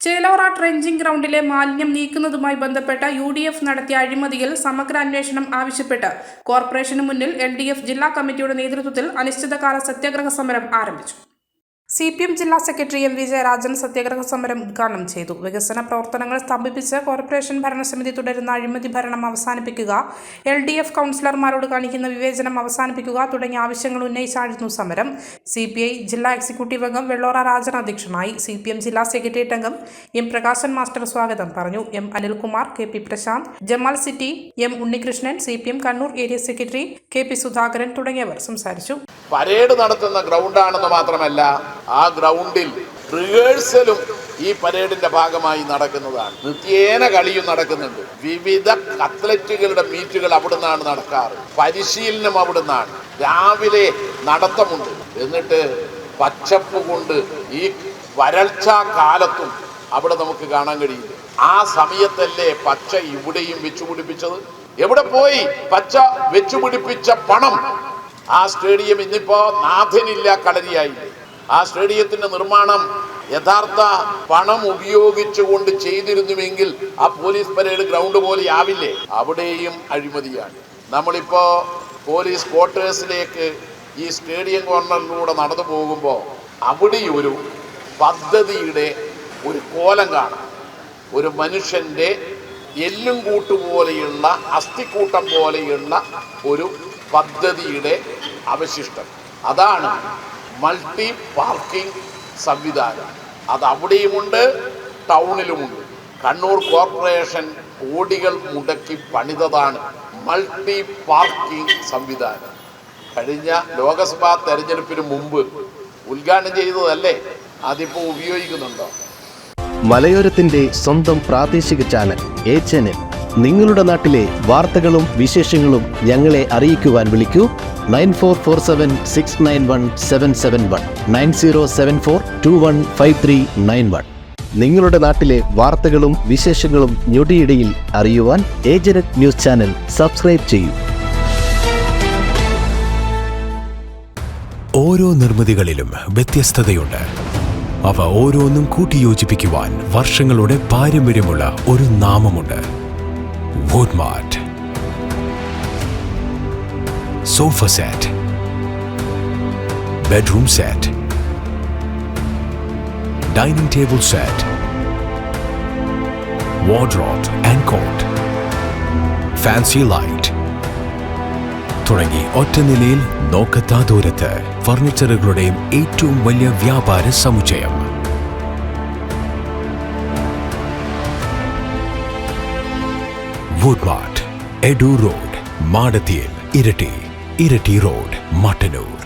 Chelora trenching ഗ്രൗണ്ടിലെ മാലിന്യം നീക്കുന്നതുമായി ബന്ധപ്പെട്ട UDF നടത്തിയ അഴിമതിയിൽ സമഗ്ര അന്വേഷണം ആവശ്യപ്പെട്ട് കോർപ്പറേഷന് മുന്നിൽ LDF ജില്ലാ കമ്മിറ്റിയുടെ നേതൃത്വത്തിൽ അനിശ്ചിതകാല സത്യാഗ്രഹ സമരം ആരംഭിച്ചു. CPM ജില്ലാ സെക്രട്ടറി M. V. ജയരാജൻ സത്യാഗ്രഹ സമരം ഉദ്ഘാടനം ചെയ്തു. വികസന പ്രവർത്തനങ്ങൾ സ്തംഭിപ്പിച്ച് കോർപ്പറേഷൻ ഭരണസമിതി തുടരുന്ന അഴിമതി ഭരണം അവസാനിപ്പിക്കുക, LDF കൗൺസിലർമാരോട് കാണിക്കുന്ന വിവേചനം അവസാനിപ്പിക്കുക തുടങ്ങിയ ആവശ്യങ്ങൾ ഉന്നയിച്ചായിരുന്നു സമരം. CPI ജില്ലാ എക്സിക്യൂട്ടീവ് അംഗം വെള്ളോറ രാജൻ അധ്യക്ഷനായി. CPM ജില്ലാ സെക്രട്ടേറിയറ്റ് അംഗം M. പ്രകാശൻ മാസ്റ്റർ സ്വാഗതം പറഞ്ഞു. M. Anilkumar, KP Prashanth, Jamal city, M. Unnikrishnan, CPM Kannur area secretary KP Sudhakaran തുടങ്ങിയവർ സംസാരിച്ചു. പരേഡ് നടത്തുന്ന ഗ്രൗണ്ടാണെന്ന് മാത്രമല്ല, ആ ഗ്രൗണ്ടിൽ റിഹേഴ്സലും ഈ പരേഡിന്റെ ഭാഗമായി നടക്കുന്നതാണ്. നിത്യേന കളിയും നടക്കുന്നുണ്ട്. വിവിധ അത്ലറ്റുകളുടെ മീറ്റുകൾ അവിടുന്നാണ് നടക്കാറ്. പരിശീലനം അവിടുന്നാണ്. രാവിലെ നടത്തമുണ്ട്. എന്നിട്ട് പച്ചപ്പ് കൊണ്ട് ഈ വരൾച്ച കാലത്തും അവിടെ നമുക്ക് കാണാൻ കഴിയില്ല. ആ സമയത്തല്ലേ പച്ച ഇവിടെയും വെച്ചുപിടിപ്പിച്ചത്? എവിടെ പോയി പച്ച വെച്ചുപിടിപ്പിച്ച പണം? ആ സ്റ്റേഡിയം ഇന്നിപ്പോ നാഥനില്ല, കളരിയായില്ലേ. ആ സ്റ്റേഡിയത്തിന്റെ നിർമ്മാണം യഥാർത്ഥ പണം ഉപയോഗിച്ചുകൊണ്ട് ചെയ്തിരുന്നുവെങ്കിൽ ആ പോലീസ് പരേഡ് ഗ്രൗണ്ട് പോലെ ആവില്ലേ? അവിടെയും അഴിമതിയാണ്. നമ്മളിപ്പോ പോലീസ് ക്വാർട്ടേഴ്സിലേക്ക് ഈ സ്റ്റേഡിയം കോർണറിലൂടെ നടന്നു പോകുമ്പോൾ അവിടെ ഒരു പദ്ധതിയുടെ ഒരു കോലം കാണാം. ഒരു മനുഷ്യന്റെ എല്ലും കൂട്ടുപോലെയുള്ള അസ്ഥിക്കൂട്ടം പോലെയുള്ള ഒരു പദ്ധതിയുടെ അവശിഷ്ടം. അതാണ് മൾട്ടി പാർക്കിംഗ് സംവിധാനം. അത് അവിടെയുമുണ്ട്, ടൗണിലുമുണ്ട്. കണ്ണൂർ കോർപ്പറേഷൻ കോടികൾ മുടക്കി പണിതതാണ് മൾട്ടി പാർക്കിംഗ് സംവിധാനം. കഴിഞ്ഞ ലോക്സഭാ തെരഞ്ഞെടുപ്പിന് മുമ്പ് ഉദ്ഘാടനം ചെയ്തതല്ലേ? അതിപ്പോൾ ഉപയോഗിക്കുന്നുണ്ടോ? മലയോരത്തിന്റെ സ്വന്തം പ്രാദേശിക ചാനൽ HNN. നിങ്ങളുടെ നാട്ടിലെ വാർത്തകളും വിശേഷങ്ങളും ഞങ്ങളെ അറിയിക്കുവാൻ വിളിക്കൂ 9447691771 9074215391. നിങ്ങളുടെ നാട്ടിലെ വാർത്തകളും വിശേഷങ്ങളും ഞൊടിയിടയിൽ അറിയുവാൻ ഏജനറ്റ് ന്യൂസ് ചാനൽ സബ്സ്ക്രൈബ് ചെയ്യൂ. ഓരോ നിർമ്മിതികളിലും വ്യത്യസ്തതയുണ്ട്. അവ ഓരോന്നും കൂട്ടിയോജിപ്പിക്കുവാൻ വർഷങ്ങളുടെ പാരമ്പര്യമുള്ള ഒരു നാമമുണ്ട്: Woodmart. Sofa set, bedroom set, dining table set, wardrobe and coat, fancy light തുടങ്ങി ഒറ്റനിലയിൽ നോക്കത്താ ദൂരത്ത് ഫർണിച്ചറുകളുടെയും ഏറ്റവും വലിയ വ്യാപാര സമുച്ചയം. Woodmart, Edu Road, മാടത്തിയിൽ, ഇരട്ടി റോഡ്, മട്ടന്നൂർ.